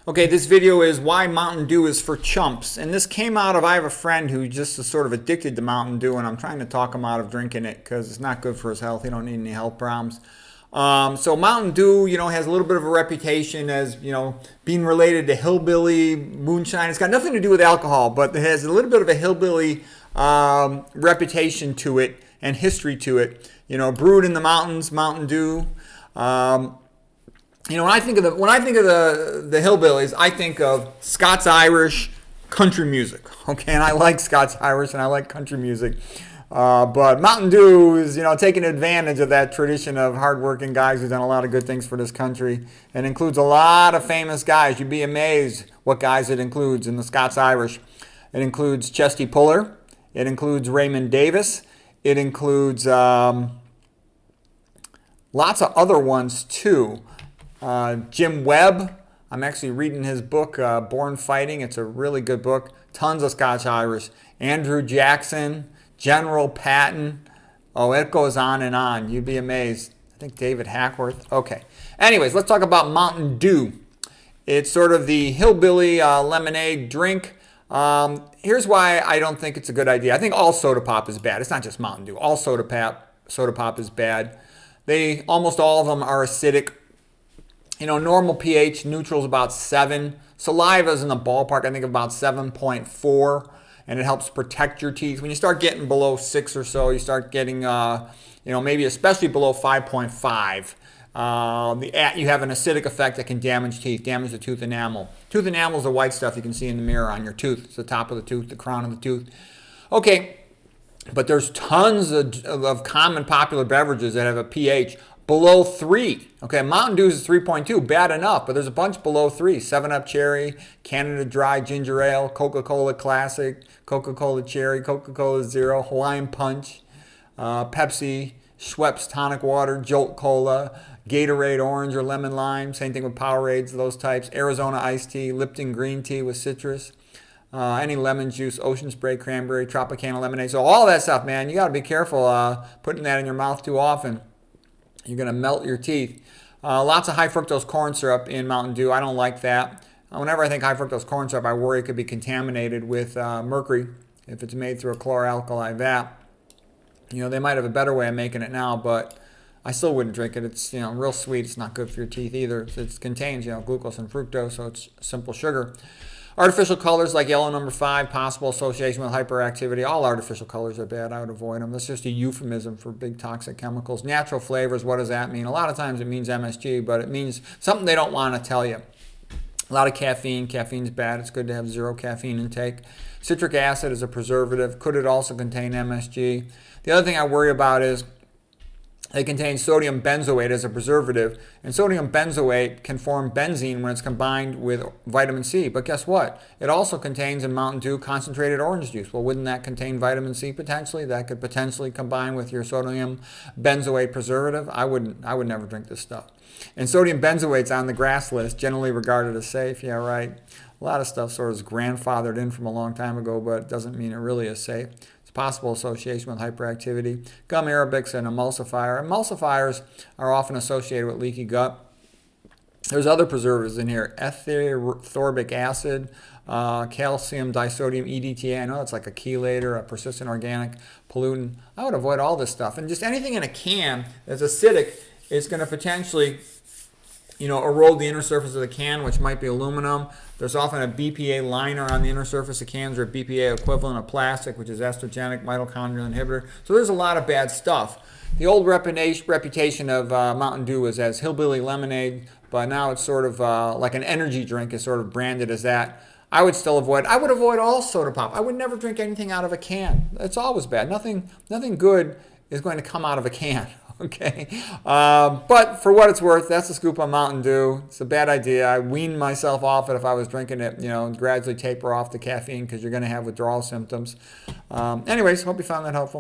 Okay, this video is why Mountain Dew is for chumps. And this came out of, I have a friend who just is sort of addicted to Mountain Dew, and I'm trying to talk him out of drinking it because it's not good for his health. He don't need any health problems. So Mountain Dew, has a little bit of a reputation as, being related to hillbilly moonshine. It's got nothing to do with alcohol, but it has a little bit of a hillbilly reputation to it and history to it. Brewed in the mountains, Mountain Dew. When I think of the hillbillies, I think of Scots-Irish country music. Okay, and I like Scots-Irish and I like country music. But Mountain Dew is, taking advantage of that tradition of hardworking guys who've done a lot of good things for this country. And includes a lot of famous guys. You'd be amazed what guys it includes in the Scots-Irish. It includes Chesty Puller. It includes Raymond Davis. It includes lots of other ones too. Jim Webb. I'm actually reading his book, Born Fighting. It's a really good book. Tons of Scotch-Irish. Andrew Jackson, General Patton. Oh, it goes on and on. You'd be amazed. I think David Hackworth. Okay. Anyways, let's talk about Mountain Dew. It's sort of the hillbilly lemonade drink. Here's why I don't think it's a good idea. I think all soda pop is bad. It's not just Mountain Dew. All soda pop is bad. Almost all of them are acidic. Normal pH, neutral is about 7. Saliva is in the ballpark, I think, of about 7.4, and it helps protect your teeth. When you start getting below 6 or so, you start getting, maybe especially below 5.5. You have an acidic effect that can damage teeth, damage the tooth enamel. Tooth enamel is the white stuff you can see in the mirror on your tooth. It's the top of the tooth, the crown of the tooth. Okay, but there's tons of common popular beverages that have a pH below 3. Okay, Mountain Dew is 3.2, bad enough, but there's a bunch below 3. 7-Up Cherry, Canada Dry Ginger Ale, Coca-Cola Classic, Coca-Cola Cherry, Coca-Cola Zero, Hawaiian Punch, Pepsi, Schweppes Tonic Water, Jolt Cola, Gatorade Orange or Lemon Lime, same thing with Powerades, those types, Arizona Iced Tea, Lipton Green Tea with citrus, any lemon juice, Ocean Spray Cranberry, Tropicana Lemonade. So all that stuff, man, you got to be careful putting that in your mouth too often. You're going to melt your teeth. Lots of high fructose corn syrup in Mountain Dew. I don't like that. Whenever I think high fructose corn syrup, I worry it could be contaminated with mercury if it's made through a chloralkali vat. They might have a better way of making it now, but I still wouldn't drink it. It's real sweet. It's not good for your teeth either. It contains glucose and fructose, so it's simple sugar. Artificial colors like yellow number 5, possible association with hyperactivity. All artificial colors are bad. I would avoid them. That's just a euphemism for big toxic chemicals. Natural flavors, what does that mean? A lot of times it means MSG, but it means something they don't want to tell you. A lot of caffeine. Caffeine's bad. It's good to have 0 caffeine intake. Citric acid is a preservative. Could it also contain MSG? The other thing I worry about is they contain sodium benzoate as a preservative, and sodium benzoate can form benzene when it's combined with vitamin C. But guess what? It also contains in Mountain Dew concentrated orange juice. Well, wouldn't that contain vitamin C potentially? That could potentially combine with your sodium benzoate preservative. I would never drink this stuff. And sodium benzoate's on the GRAS list, generally regarded as safe. Yeah, right. A lot of stuff sort of is grandfathered in from a long time ago, but it doesn't mean it really is safe. Possible association with hyperactivity. Gum arabics and emulsifier. Emulsifiers are often associated with leaky gut. There's other preservatives in here. Ethylthorbic acid, calcium disodium EDTA. I know it's like a chelator, a persistent organic pollutant. I would avoid all this stuff. And just anything in a can that's acidic is going to potentially erode the inner surface of the can, which might be aluminum. There's often a BPA liner on the inner surface of cans, or a BPA equivalent of plastic, which is estrogenic mitochondrial inhibitor. So there's a lot of bad stuff. The old reputation of Mountain Dew was as hillbilly lemonade, but now it's sort of like an energy drink is sort of branded as that. I would avoid all soda pop. I would never drink anything out of a can. It's always bad. Nothing good is going to come out of a can. Okay, but for what it's worth, that's the scoop on Mountain Dew. It's a bad idea. I wean myself off it if I was drinking it, gradually taper off the caffeine because you're going to have withdrawal symptoms. Anyways, hope you found that helpful.